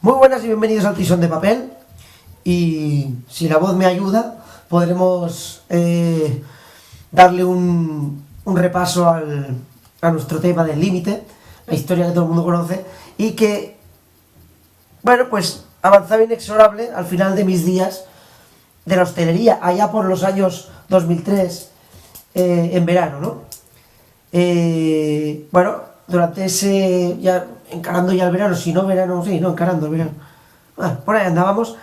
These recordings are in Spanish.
Muy buenas y bienvenidos al Tizón de Papel. Y si la voz me ayuda, podremos darle un repaso a nuestro tema del límite, la historia que todo el mundo conoce, y que, bueno, pues avanzaba inexorable al final de mis días de la hostelería, allá por los años 2003, en verano, ¿no? Bueno, durante ese, ya encarando ya el verano, si no verano, sí, no, encarando el verano, bueno, por ahí andábamos,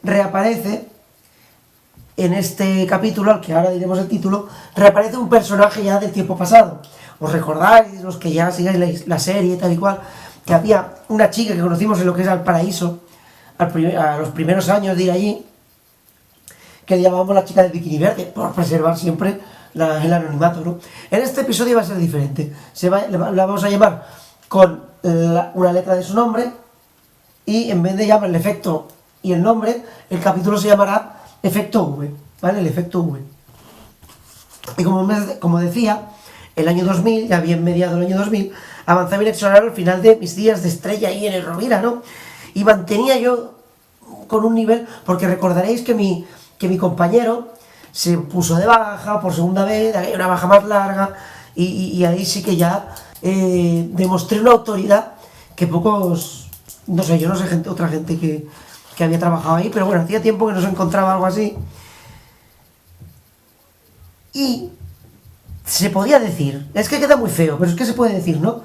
reaparece en este capítulo, al que ahora diremos el título, reaparece un personaje ya del tiempo pasado. ¿Os recordáis, los que ya sigáis la serie tal y cual, que había una chica que conocimos en lo que es el paraíso, a los primeros años de ir allí, que le llamábamos la chica del bikini verde, por preservar siempre el anonimato, ¿no? En este episodio va a ser diferente. La vamos a llamar con una letra de su nombre, y en vez de llamar el efecto y el nombre, el capítulo se llamará Efecto V, ¿vale? El efecto V. Y como decía, el año 2000, ya bien mediado el año 2000, avanzaba inexorable al final de mis días de estrella ahí en el Rovira, ¿no? Y mantenía yo con un nivel, porque recordaréis que mi compañero se puso de baja por segunda vez, una baja más larga, y ahí sí que ya demostré una autoridad que pocos, no sé, yo no sé otra gente que había trabajado ahí, pero bueno, hacía tiempo que no se encontraba algo así. Y se podía decir, es que queda muy feo, pero es que se puede decir, ¿no?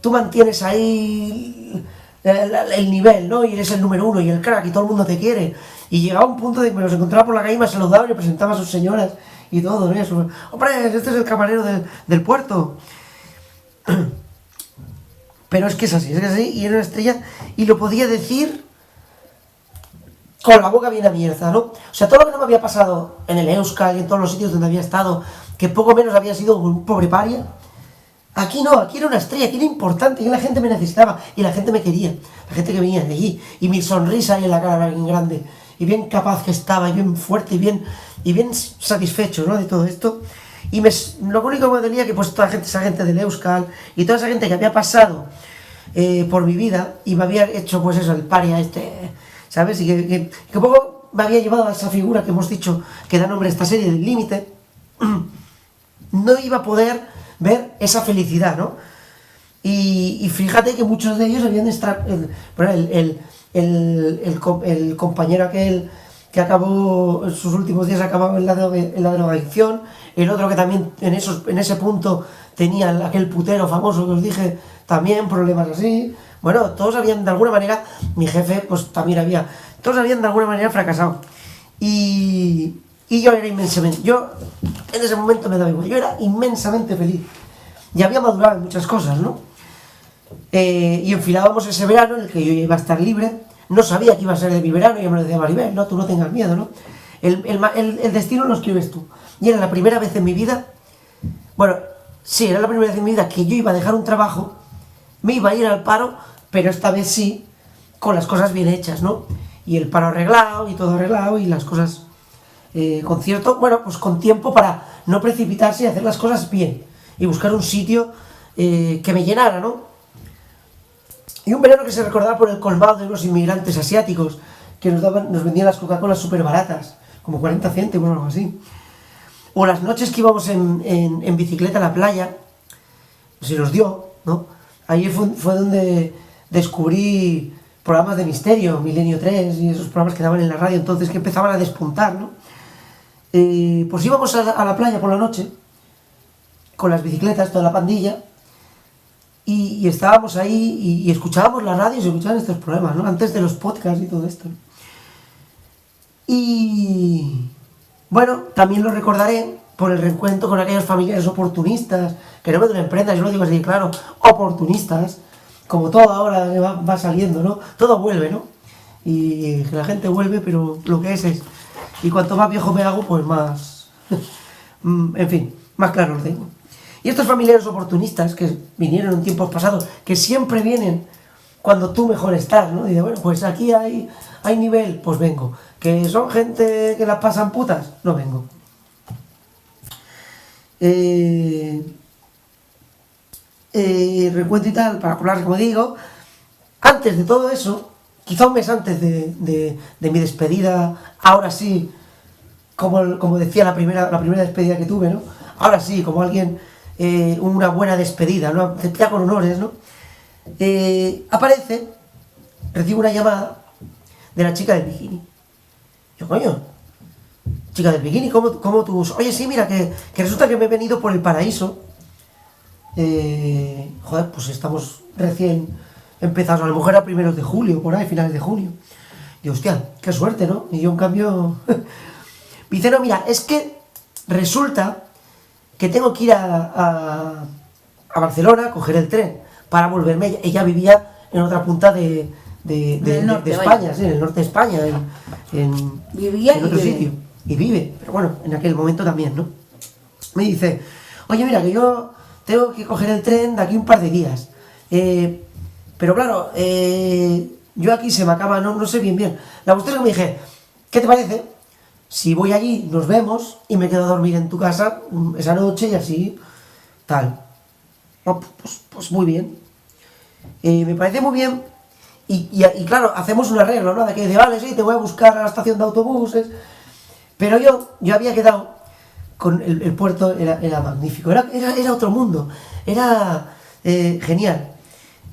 Tú mantienes ahí el nivel, ¿no? Y eres el número uno y el crack y todo el mundo te quiere. Y llegaba un punto de que me los encontraba por la calle y me saludaba y me presentaba a sus señoras y todo, ¿no? Y eso, hombre, este es el camarero del puerto. Pero es que es así, y era una estrella y lo podía decir con la boca bien abierta, ¿no? O sea, todo lo que no me había pasado en el Euskal y en todos los sitios donde había estado, que poco menos había sido un pobre paria, aquí no, aquí era una estrella, aquí era importante, y la gente me necesitaba, y la gente me quería, la gente que venía de allí, y mi sonrisa ahí en la cara era bien grande, y bien capaz que estaba, y bien fuerte, y bien satisfecho, ¿no? De todo esto. Y lo único que me dolía que pues toda esa gente del Euskal, y toda esa gente que había pasado por mi vida, y me había hecho pues eso, el paria ¿sabes? Y que poco me había llevado a esa figura que hemos dicho que da nombre a esta serie del límite, no iba a poder ver esa felicidad, ¿no? Y fíjate que muchos de ellos habían estado, el compañero aquel que acabó, en sus últimos días acababa en la drogadicción, el otro que también en ese punto tenía aquel putero famoso que os dije, también problemas así. Bueno, todos habían de alguna manera, mi jefe pues también todos habían de alguna manera fracasado. Y yo era yo en ese momento me daba igual, yo era inmensamente feliz. Y había madurado en muchas cosas, ¿no? Y enfilábamos ese verano en el que yo iba a estar libre. No sabía que iba a ser de mi verano, y yo me lo decía Maribel, no, tú no tengas miedo, ¿no? El destino lo escribes tú. Y era la primera vez en mi vida, bueno, sí, era la primera vez en mi vida que yo iba a dejar un trabajo, me iba a ir al paro, pero esta vez sí, con las cosas bien hechas, ¿no? Y el paro arreglado, y todo arreglado, y las cosas con cierto, bueno, pues con tiempo para no precipitarse y hacer las cosas bien, y buscar un sitio que me llenara, ¿no? Y un verano que se recordaba por el colmado de unos inmigrantes asiáticos que nos vendían las Coca-Colas súper baratas, como 40 céntimos o algo así. O las noches que íbamos en bicicleta a la playa, se nos dio, ¿no? Ahí fue donde descubrí programas de misterio, Milenio 3 y esos programas que daban en la radio entonces, que empezaban a despuntar, ¿no? Pues íbamos a la playa por la noche, con las bicicletas, toda la pandilla, y estábamos ahí y escuchábamos la radio y se escuchaban estos programas, ¿no? Antes de los podcasts y todo esto. Y bueno, también lo recordaré por el reencuentro con aquellos familiares oportunistas, que no me duelen prendas, yo lo digo así, claro, oportunistas, como todo ahora va saliendo, ¿no? Todo vuelve, ¿no? Y la gente vuelve, pero lo que es. Y cuanto más viejo me hago, pues más... en fin, más claro lo tengo. Y estos familiares oportunistas que vinieron en tiempos pasados, que siempre vienen cuando tú mejor estás, ¿no? Y de bueno, pues aquí hay nivel, pues vengo. Que son gente que las pasan putas, no vengo. Recuento y tal, para hablar, como digo, antes de todo eso, quizá un mes antes de mi despedida, ahora sí, como decía la primera despedida que tuve, ¿no? Ahora sí, como alguien, una buena despedida, ¿no? Ya con honores, ¿no? Recibo una llamada de la chica del bikini. Yo, coño, chica del bikini, ¿cómo tú? Oye, sí, mira, que resulta que me he venido por el paraíso. Joder, pues estamos recién empezados, a lo mejor a primeros de julio, por ahí, finales de junio. Y hostia, qué suerte, ¿no? Y yo, en cambio, me dice, no, mira, es que resulta que tengo que ir a Barcelona, coger el tren, para volverme. Ella vivía en otra punta de España, sí, en el norte de España, Vivía en otro sitio. Y vive, pero bueno, en aquel momento también, ¿no? Me dice, oye, mira, que yo tengo que coger el tren de aquí un par de días. Pero claro, yo aquí se me acaba, no sé bien. La cuestión es que me dije, ¿qué te parece? Si voy allí, nos vemos y me quedo a dormir en tu casa esa noche y así, tal. Oh, pues muy bien. Me parece muy bien. Y claro, hacemos un arreglo, ¿no? De que dice, vale, sí, te voy a buscar a la estación de autobuses. Pero yo había quedado con el puerto, era magnífico, era otro mundo, era genial.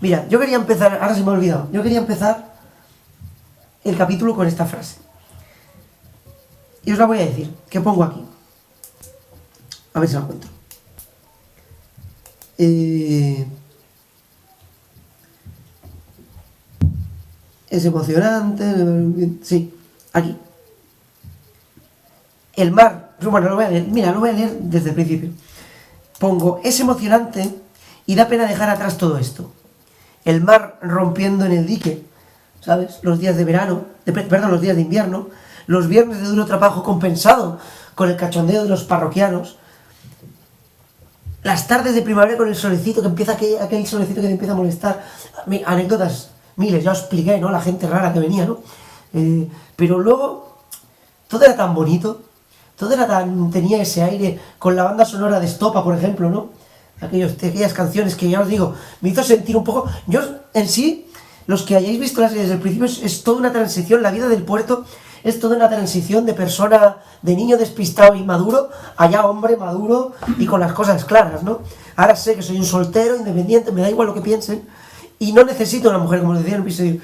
Mira, yo quería empezar, ahora se me ha olvidado, yo quería empezar el capítulo con esta frase. Y os la voy a decir, que pongo aquí. A ver si la encuentro. Es emocionante, sí, aquí. El mar, bueno, lo voy a leer, mira, lo voy a leer desde el principio. Pongo, es emocionante y da pena dejar atrás todo esto. El mar rompiendo en el dique, ¿sabes? Los días de verano, perdón, los días de invierno, los viernes de duro trabajo compensado con el cachondeo de los parroquianos, las tardes de primavera con el solecito que empieza, aquel solecito que te empieza a molestar, anécdotas miles, ya os expliqué, ¿no? La gente rara que venía, ¿no? Pero luego, todo era tan bonito, tenía ese aire, con la banda sonora de Estopa, por ejemplo, ¿no? Aquellas canciones que ya os digo, me hizo sentir un poco, yo en sí, los que hayáis visto la serie desde el principio, es toda una transición, la vida del puerto es toda una transición de persona, de niño despistado y maduro, a ya hombre maduro y con las cosas claras, ¿no? Ahora sé que soy un soltero, independiente, me da igual lo que piensen, y no necesito una mujer, como os decía en el episodio,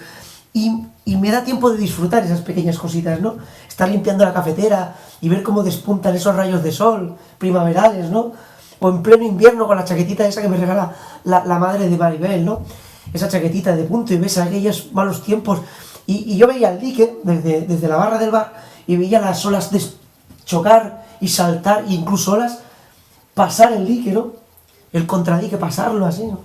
y me da tiempo de disfrutar esas pequeñas cositas, ¿no? Estar limpiando la cafetera y ver cómo despuntan esos rayos de sol primaverales, ¿no? O en pleno invierno con la chaquetita esa que me regala la madre de Maribel, ¿no? Esa chaquetita de punto y ves aquellos malos tiempos. Y yo veía el dique desde la barra del bar y veía las olas chocar y saltar, e incluso olas pasar el dique, ¿no? El contradique, pasarlo así, ¿no?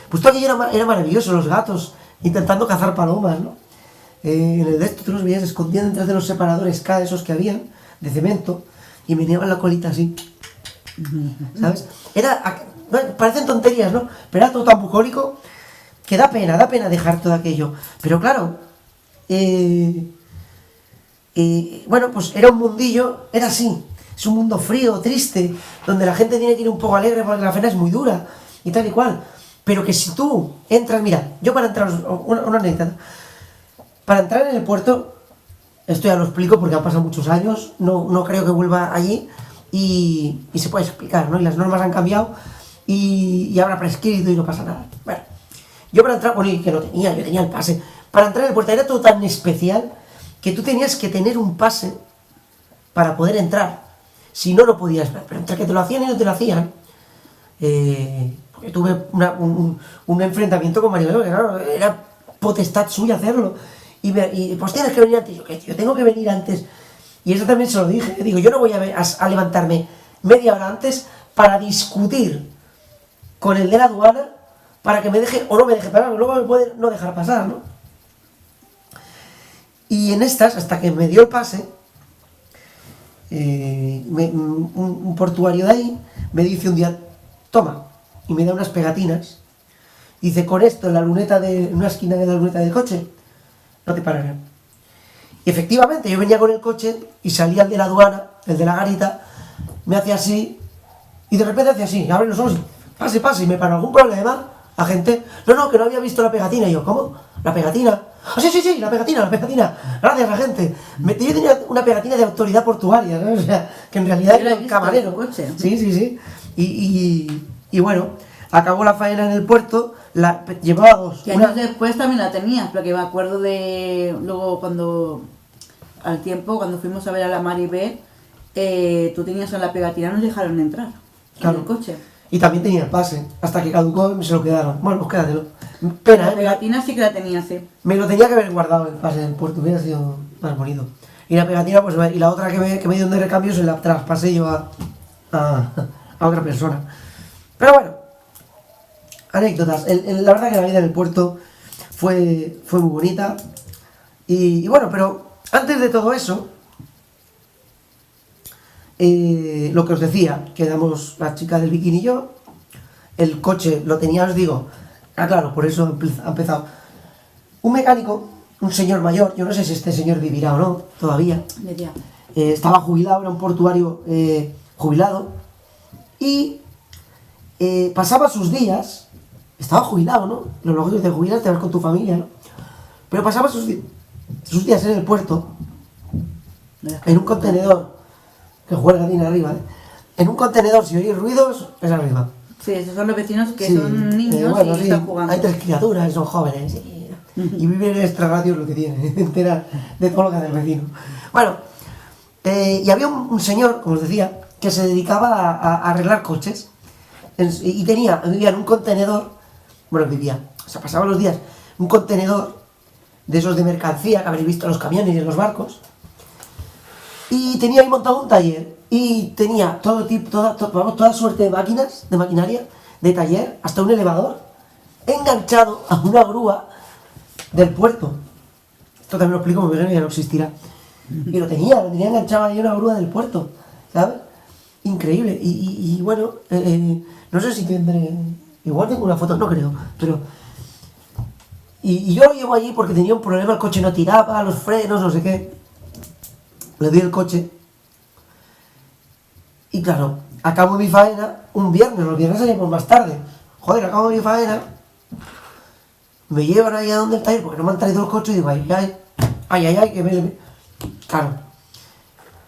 Pues todo aquello era maravilloso, los gatos intentando cazar palomas, ¿no? En el de esto tú los veías escondiendo detrás de los separadores K, esos que habían, de cemento, y meneaban la colita así, ¿sabes? Parecen tonterías, ¿no? Pero era todo tan bucólico que da pena dejar todo aquello. Pero claro, bueno, pues era un mundillo, era así, es un mundo frío, triste, donde la gente tiene que ir un poco alegre porque la faena es muy dura, y tal y cual. Pero que si tú entras, mira, yo para entrar, una anécdota, para entrar en el puerto, esto ya lo explico porque han pasado muchos años, no creo que vuelva allí, y se puede explicar, ¿no? Y las normas han cambiado, y habrá prescrito y no pasa nada. Bueno, yo para entrar, bueno, que lo tenía, yo tenía el pase, para entrar en el puerto era todo tan especial que tú tenías que tener un pase para poder entrar, si no, no podías ver, pero entre que te lo hacían y no te lo hacían, porque tuve un enfrentamiento con Maribel, que claro, era potestad suya hacerlo, y pues tienes que venir antes, yo tengo que venir antes, y eso también se lo dije, digo, yo no voy a levantarme media hora antes para discutir con el de la aduana para que me deje o no me deje pasar, luego me puede no dejar pasar, ¿no? Y en estas, hasta que me dio el pase, un portuario de ahí me dice un día, toma, y me da unas pegatinas, dice, con esto en una esquina de la luneta del coche, no te pararán. Y efectivamente, yo venía con el coche y salía el de la aduana, el de la garita, me hacía así, y de repente hacía así, abre los ojos, pase, y me paró algún problema, a gente, no, que no había visto la pegatina. Y yo, ¿cómo? ¿La pegatina? Ah, sí, la pegatina. Gracias, agente. Yo tenía una pegatina de autoridad portuaria, ¿no? O sea, que en realidad era un camarero. Coche. Sí. Y bueno, acabó la faena en el puerto, llevaba dos. Y años después también la tenías, porque me acuerdo de luego al tiempo, cuando fuimos a ver a la Maribel, tú tenías en la pegatina, nos dejaron entrar Claro. en el coche. Y también tenía el pase, hasta que caducó y se lo quedaron. Bueno, pues quédatelo. Pena, La pegatina sí que la tenías, sí. Me lo tenía que haber guardado el pase del puerto, hubiera sido más bonito. Y la pegatina, pues, y la otra que me dio de recambio se la traspasé yo a otra persona. Pero bueno, anécdotas. La verdad que la vida en el puerto fue muy bonita. Y bueno, pero antes de todo eso, lo que os decía, quedamos la chica del bikini y yo, el coche lo tenía, os digo, claro, por eso ha empezado. Un mecánico, un señor mayor, yo no sé si este señor vivirá o no, todavía, estaba jubilado, era un portuario jubilado, y pasaba sus días, estaba jubilado, ¿no? Lo lógico es de jubilar, te vas con tu familia, ¿no? Pero pasaba sus días en el puerto, en un contenedor, que juega Dina arriba, en un contenedor, si oís ruidos, es arriba. Sí, esos son los vecinos que son niños y están jugando. Hay 3 criaturas, son jóvenes, y viven en extrarradio, es lo que tienen, enterar de todo lo que hace el vecino. Bueno, y había un señor, como os decía, que se dedicaba a arreglar coches, y vivía en un contenedor, pasaba los días, un contenedor de esos de mercancía que habréis visto en los camiones y en los barcos, y tenía ahí montado un taller, y tenía toda suerte de máquinas, de maquinaria, de taller, hasta un elevador, enganchado a una grúa del puerto. Esto también lo explico porque ya no existirá. Y lo tenía enganchado ahí a una grúa del puerto, ¿sabes? Increíble. Y bueno, no sé si tendré, igual tengo una foto, no creo, pero... Y yo lo llevo allí porque tenía un problema, el coche no tiraba, los frenos, no sé qué. Le di el coche. Y claro, acabo mi faena un viernes, los viernes salimos más tarde. Joder, acabo mi faena, me llevan ahí a donde el taller, porque no me han traído el coche, y digo, ay, que me... Claro.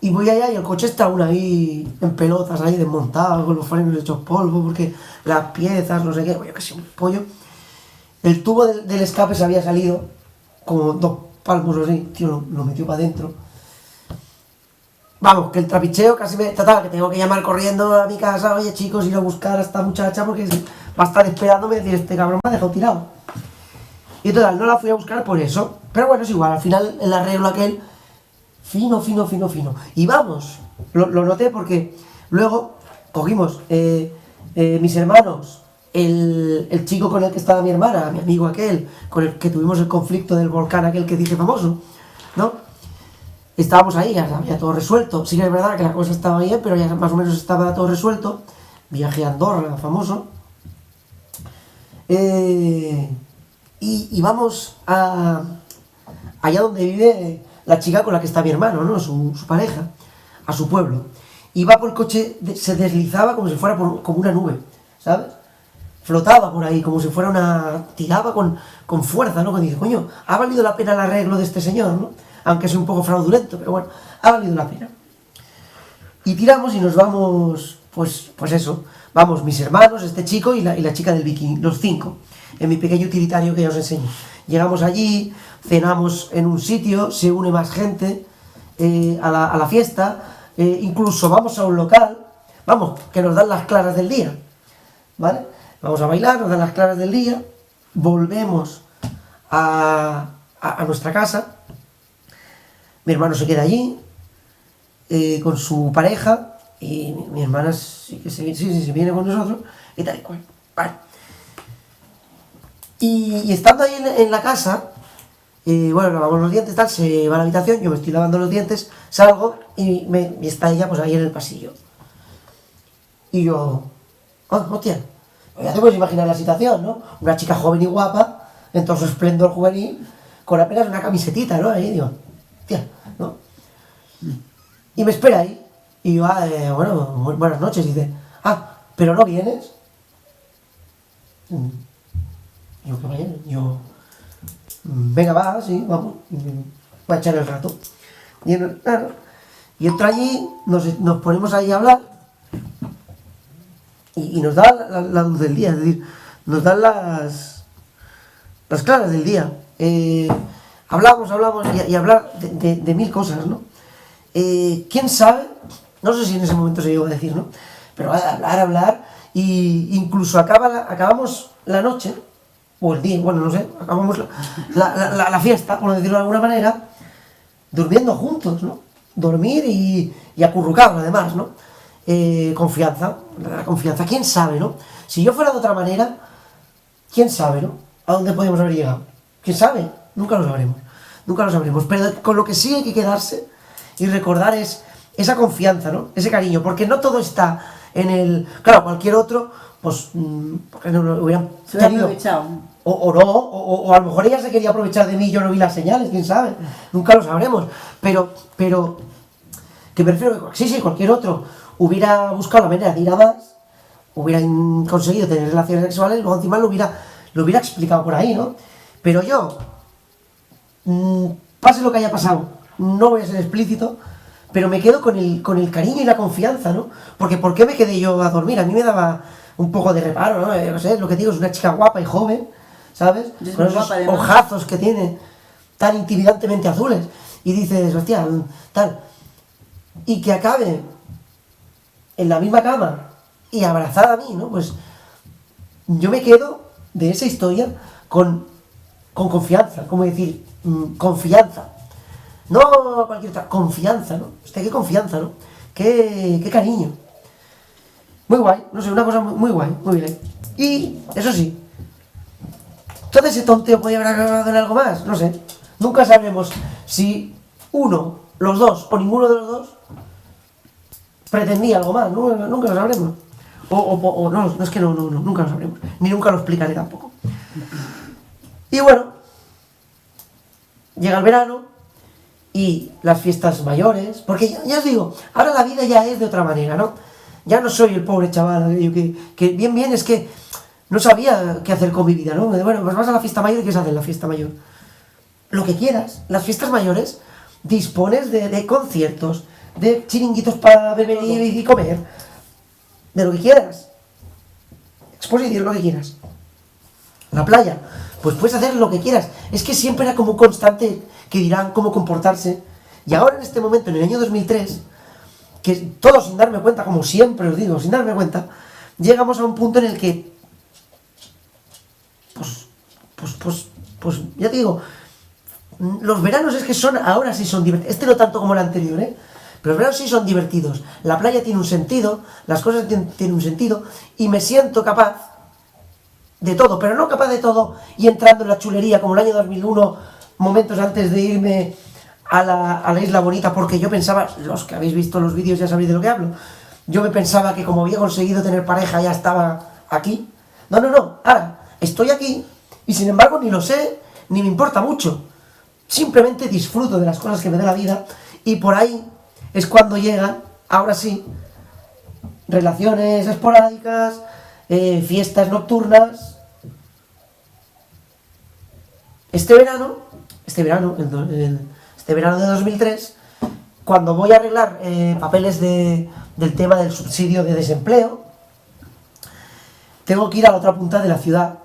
Y voy allá y el coche está aún ahí en pelotas, ahí desmontado, con los frenos hechos polvo, porque las piezas, no sé qué, yo que sé, un pollo. El tubo del escape se había salido, como 2 palmos así, tío, lo metió para adentro. Vamos, que el trapicheo casi me... Total, que tengo que llamar corriendo a mi casa, oye chicos, ir a buscar a esta muchacha porque va a estar esperándome y decir, este cabrón me ha dejado tirado. Y total, no la fui a buscar por eso. Pero bueno, es igual, al final el arreglo aquel, fino. Y vamos, lo noté porque luego cogimos mis hermanos, el chico con el que estaba mi hermana, mi amigo aquel, con el que tuvimos el conflicto del volcán aquel que dije famoso, ¿no? Estábamos ahí, ya había todo resuelto. Sí que es verdad que la cosa estaba bien, pero ya más o menos estaba todo resuelto. Viaje a Andorra, famoso. Y vamos allá donde vive la chica con la que está mi hermano, ¿no? Su pareja, a su pueblo. Y va por el coche, se deslizaba como si fuera como una nube, ¿sabes? Flotaba por ahí, como si fuera una... Tiraba con fuerza, ¿no? Cuando dice, coño, ha valido la pena el arreglo de este señor, ¿no? Aunque es un poco fraudulento, pero bueno, ha valido la pena. Y tiramos y nos vamos, pues eso, vamos mis hermanos, este chico y la chica del bikini, los 5, en mi pequeño utilitario que ya os enseño. Llegamos allí, cenamos en un sitio, se une más gente a la fiesta, incluso vamos a un local, vamos, que nos dan las claras del día, ¿vale? Vamos a bailar, nos dan las claras del día, volvemos a nuestra casa. Mi hermano se queda allí con su pareja y mi hermana sí se viene con nosotros y tal y cual. Vale. Y estando ahí en la casa, bueno, lavamos los dientes, tal, se va a la habitación, yo me estoy lavando los dientes, salgo y está ella pues ahí en el pasillo. Y yo, hostia, ya te puedes imaginar la situación, ¿no? Una chica joven y guapa, en todo su esplendor juvenil, con apenas una camisetita, ¿no? Ahí digo, tía, ¿no? Y me espera ahí. Y yo, bueno, buenas noches. Y dice, pero no vienes. Yo, ¿qué vaya? Yo, venga, va, sí, vamos, va a echar el rato. Y, claro, y entra allí, nos ponemos ahí a hablar y nos da la luz del día, es decir, nos dan las claras del día. Hablamos y hablar de mil cosas, ¿no? ¿Quién sabe? No sé si en ese momento se llegó a decir, ¿no? Pero hablar, y incluso acabamos la noche, o el día, bueno, no sé, acabamos la fiesta, por decirlo de alguna manera, durmiendo juntos, ¿no? Dormir y acurrucados, además, ¿no? Confianza, ¿quién sabe, no? Si yo fuera de otra manera, ¿quién sabe, no? ¿A dónde podríamos haber llegado? ¿Quién sabe? Nunca lo sabremos, pero con lo que sí hay que quedarse y recordar es esa confianza, ¿no? Ese cariño, porque no todo está en el... Claro, cualquier otro, pues, porque no lo hubieran Se hubiera tenido. aprovechado. O no, o a lo mejor ella se quería aprovechar de mí y yo no vi las señales, quién sabe, nunca lo sabremos, pero, que prefiero que, sí, cualquier otro hubiera buscado la manera de ir a más, hubiera conseguido tener relaciones sexuales, luego encima lo hubiera explicado por ahí, ¿no? Pero yo, pase lo que haya pasado, no voy a ser explícito, pero me quedo con el cariño y la confianza, ¿no? Porque ¿por qué me quedé yo a dormir? A mí me daba un poco de reparo, ¿no? No sé, lo que digo, es una chica guapa y joven, ¿sabes? Con esos ojazos que tiene, tan intimidantemente azules, y dices, hostia, tal, y que acabe en la misma cama y abrazada a mí, ¿no? Pues yo me quedo de esa historia con confianza, como decir, confianza. No cualquier otra, confianza, ¿no? Hostia, qué confianza, ¿no? Qué cariño. Muy guay, no sé, una cosa muy guay, muy bien. Y, eso sí, todo ese tonteo podía haber acabado en algo más, no sé. Nunca sabremos si uno, los dos o ninguno de los dos pretendía algo más, nunca lo sabremos. O no, es que no, nunca lo sabremos. Ni nunca lo explicaré tampoco. Y bueno, llega el verano y las fiestas mayores, porque ya os digo, ahora la vida ya es de otra manera, ¿no? Ya no soy el pobre chaval que bien es que no sabía qué hacer con mi vida, ¿no? Bueno, pues vas a la fiesta mayor y ¿qué se hace en la fiesta mayor? Lo que quieras. Las fiestas mayores dispones de conciertos, de chiringuitos para beber y comer, de lo que quieras. Exposición, lo que quieras. La playa, pues puedes hacer lo que quieras. Es que siempre era como constante que dirán cómo comportarse. Y ahora en este momento, en el año 2003, que todos sin darme cuenta, como siempre os digo, sin darme cuenta, llegamos a un punto en el que pues ya te digo, los veranos es que ahora sí son divertidos, no tanto como el anterior, pero los veranos sí son divertidos, la playa tiene un sentido, las cosas tienen un sentido, y me siento capaz de todo, pero no capaz de todo y entrando en la chulería como el año 2001, momentos antes de irme a la Isla Bonita, porque yo pensaba, los que habéis visto los vídeos ya sabéis de lo que hablo, yo me pensaba que como había conseguido tener pareja ya estaba aquí. No, ahora estoy aquí y sin embargo ni lo sé, ni me importa mucho, simplemente disfruto de las cosas que me da la vida, y por ahí es cuando llegan, ahora sí, relaciones esporádicas, fiestas nocturnas. Este verano de 2003, cuando voy a arreglar papeles del tema del subsidio de desempleo, tengo que ir a la otra punta de la ciudad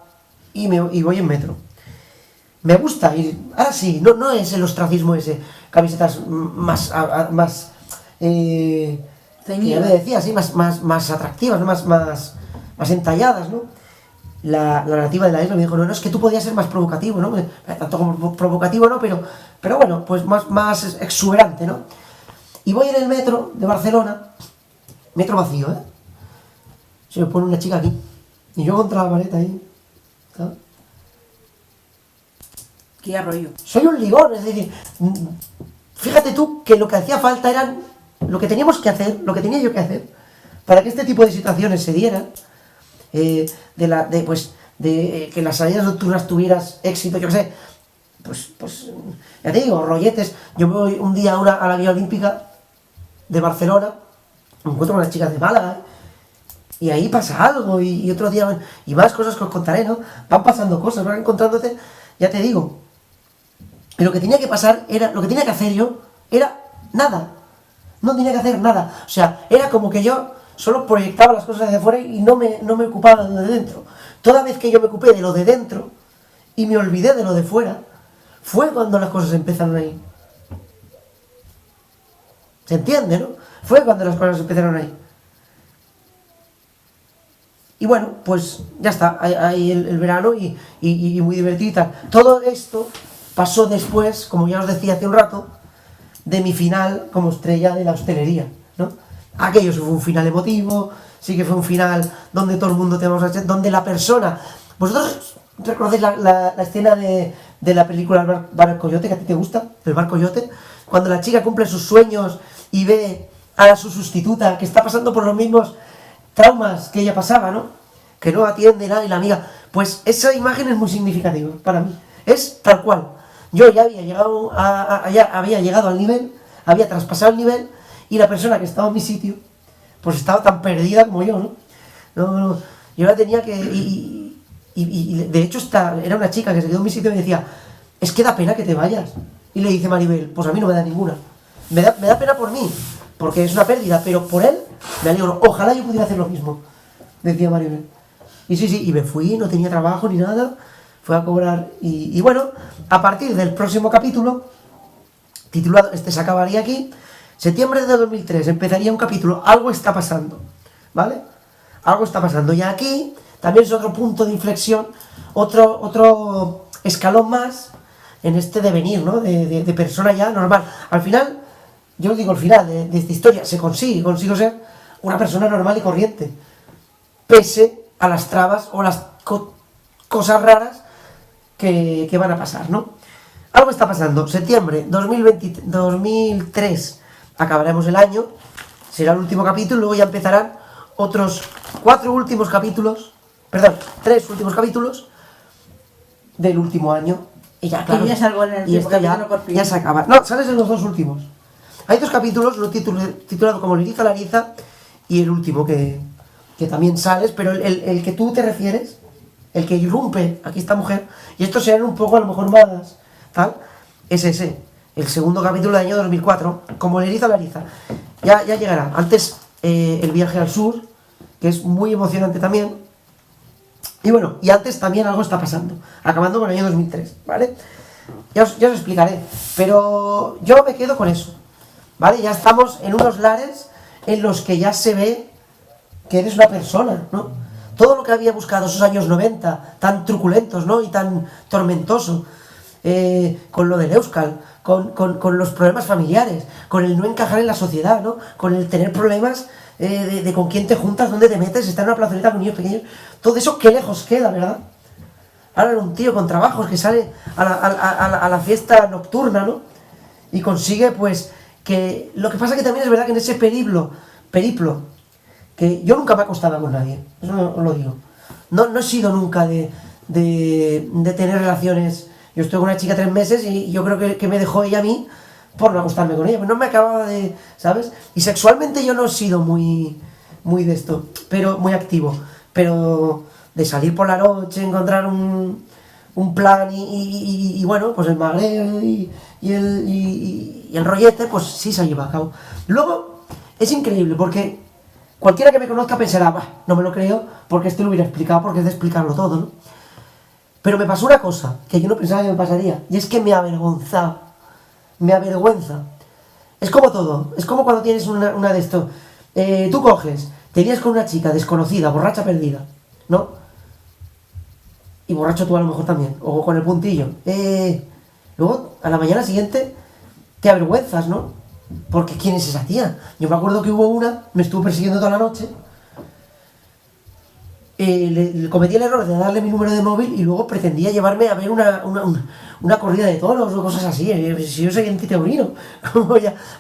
y voy en metro. Me gusta ir, ahora sí, no es el ostracismo ese, camisetas más que ya me decía, así, más atractivas, ¿no? más entalladas, ¿no? La nativa de la isla me dijo, no, es que tú podías ser más provocativo, ¿no? Tanto como provocativo, ¿no? Pero bueno, pues más exuberante, ¿no? Y voy en el metro de Barcelona, metro vacío, se me pone una chica aquí, y yo contra la maleta ahí, ¿sabes? Qué arroyo. Soy un ligón, es decir, fíjate tú que lo que hacía falta eran lo que teníamos que hacer, lo que tenía yo que hacer, para que este tipo de situaciones se dieran, que las salidas nocturnas tuvieras éxito, yo qué sé, pues ya te digo, rolletes. Yo me voy un día a la Vía Olímpica de Barcelona, me encuentro con las chicas de Málaga, y ahí pasa algo, y otro día, y más cosas que os contaré, ¿no? Van pasando cosas, van encontrándote, ya te digo. Y lo que tenía que pasar era, lo que tenía que hacer yo, era nada. No tenía que hacer nada. O sea, era como que yo solo proyectaba las cosas hacia afuera y no me ocupaba de lo de dentro. Toda vez que yo me ocupé de lo de dentro y me olvidé de lo de fuera, fue cuando las cosas empezaron a ir. ¿Se entiende, no? Fue cuando las cosas empezaron a ir. Y bueno, pues ya está, ahí el verano y muy divertido y tal. Todo esto pasó después, como ya os decía hace un rato, de mi final como estrella de la hostelería, ¿no? Aquello sí fue un final emotivo, sí que fue un final donde todo el mundo tenemos, donde la persona... ¿Vosotros recordáis la escena de la película El Bar Coyote, que a ti te gusta? El Bar Coyote, cuando la chica cumple sus sueños y ve a su sustituta que está pasando por los mismos traumas que ella pasaba, ¿no? Que no atiende nada y la amiga... Pues esa imagen es muy significativa para mí. Es tal cual. Yo ya había llegado había llegado al nivel, había traspasado el nivel, y la persona que estaba en mi sitio, pues estaba tan perdida como yo, ¿no? No, yo la tenía que... Y de hecho era una chica que se quedó en mi sitio y me decía, es que da pena que te vayas. Y le dice Maribel, pues a mí no me da ninguna. Me da pena por mí, porque es una pérdida, pero por él me alegro. Ojalá yo pudiera hacer lo mismo, decía Maribel. Y sí, y me fui, no tenía trabajo ni nada, fui a cobrar. Y bueno, a partir del próximo capítulo, titulado, este se acabaría aquí, septiembre de 2003, empezaría un capítulo, algo está pasando, ¿vale? Algo está pasando. Y aquí también es otro punto de inflexión, otro escalón más en este devenir, ¿no? De persona ya normal. Al final, yo os digo, al final de esta historia, consigo ser una persona normal y corriente, pese a las trabas o las cosas raras que van a pasar, ¿no? Algo está pasando. Septiembre 2003 acabaremos el año, será el último capítulo, luego ya empezarán otros 3 últimos capítulos del último año. Y ya, claro. Y ya salgo en el y esto ya se acaba. No, sales en los 2 últimos. Hay 2 capítulos, lo titulado como Liriza Lariza, y el último que también sales, pero el que tú te refieres, el que irrumpe aquí esta mujer, y estos serán un poco a lo mejor más tal, es ese, el segundo capítulo del año 2004, como Liriza Lariza. Ya llegará. Antes el viaje al sur, que es muy emocionante también. Y bueno, y antes también algo está pasando, acabando con el año 2003, ¿vale? Ya os explicaré, pero yo me quedo con eso, ¿vale? Ya estamos en unos lares en los que ya se ve que eres una persona, ¿no? Todo lo que había buscado esos años 90, tan truculentos, ¿no? Y tan tormentoso, con lo del Euskal, con los problemas familiares, con el no encajar en la sociedad, ¿no? Con el tener problemas de con quién te juntas, dónde te metes, estar en una plazoleta con niños pequeños, todo eso qué lejos queda, ¿verdad? Ahora era un tío con trabajos que sale a la fiesta nocturna, ¿no? Y consigue, pues, que... Lo que pasa que también es verdad que en ese periplo, que yo nunca me he acostado con nadie, eso os lo digo. No he sido nunca de tener relaciones. Yo estoy con una chica 3 meses y yo creo que me dejó ella a mí por no acostarme con ella, pero no me acababa de, ¿sabes? Y sexualmente yo no he sido muy de esto, pero muy activo, pero de salir por la noche, encontrar un plan y bueno, pues el magreo y el rollete, pues sí se lleva a cabo. Luego, es increíble porque cualquiera que me conozca pensará, bah, no me lo creo porque este lo hubiera explicado, porque es de explicarlo todo, ¿no? Pero me pasó una cosa que yo no pensaba que me pasaría, y es que me avergonza. Es como todo, es como cuando tienes una de estos. Tú coges, te lías con una chica desconocida, borracha perdida, ¿no? Y borracho tú a lo mejor también, o con el puntillo. Luego, a la mañana siguiente, te avergüenzas, ¿no? Porque ¿quién es esa tía? Yo me acuerdo que hubo una, me estuvo persiguiendo toda la noche. Le cometí el error de darle mi número de móvil y luego pretendía llevarme a ver una corrida de toros o cosas así. Si yo soy antitaurino.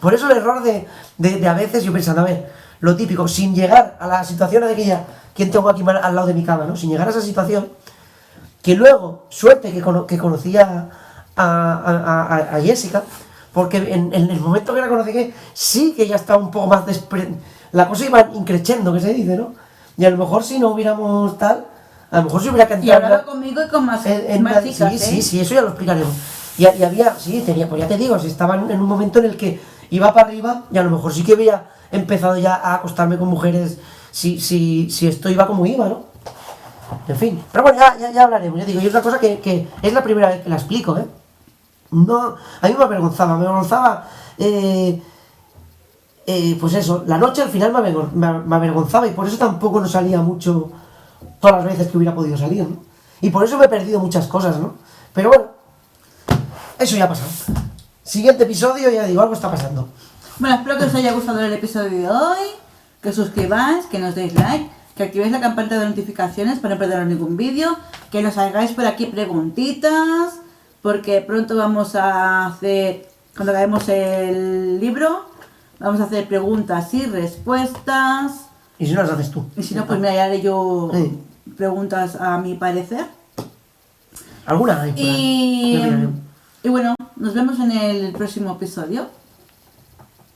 Por eso el error de a veces yo pensando, a ver, lo típico, sin llegar a la situación de aquella, ¿quién tengo aquí al lado de mi cama, no? Sin llegar a esa situación, que luego, suerte que conocía a Jessica, porque en el momento que la conocí, sí que ya estaba un poco más la cosa iba increciendo, que se dice, ¿no? Y a lo mejor si no hubiéramos tal, a lo mejor se hubiera Y cantado hablaba conmigo y con más, más chicas, sí, eso ya lo explicaremos. Y había, sí, tenía, pues ya te digo, si estaba en un momento en el que iba para arriba y a lo mejor sí que había empezado ya a acostarme con mujeres si esto iba como iba, ¿no? En fin, pero bueno, ya hablaremos, ya digo, y otra cosa que es la primera vez que la explico, ¿eh? No, a mí me avergonzaba, pues eso, la noche al final me avergonzaba y por eso tampoco no salía mucho todas las veces que hubiera podido salir, ¿no? Y por eso me he perdido muchas cosas, ¿no? Pero bueno, eso ya ha pasado. Siguiente episodio, ya digo, algo está pasando. Bueno, espero que os haya gustado el episodio de hoy, que os suscribáis, que nos deis like, que activéis la campanita de notificaciones para no perderos ningún vídeo, que nos hagáis por aquí preguntitas, porque pronto vamos a hacer, cuando acabemos el libro, vamos a hacer preguntas y respuestas. ¿Y si no las haces tú? Y si no, pues mira, ya haré yo Sí. preguntas a mi parecer. ¿Alguna hay por ahí? Ya miraremos. Y bueno, nos vemos en el próximo episodio.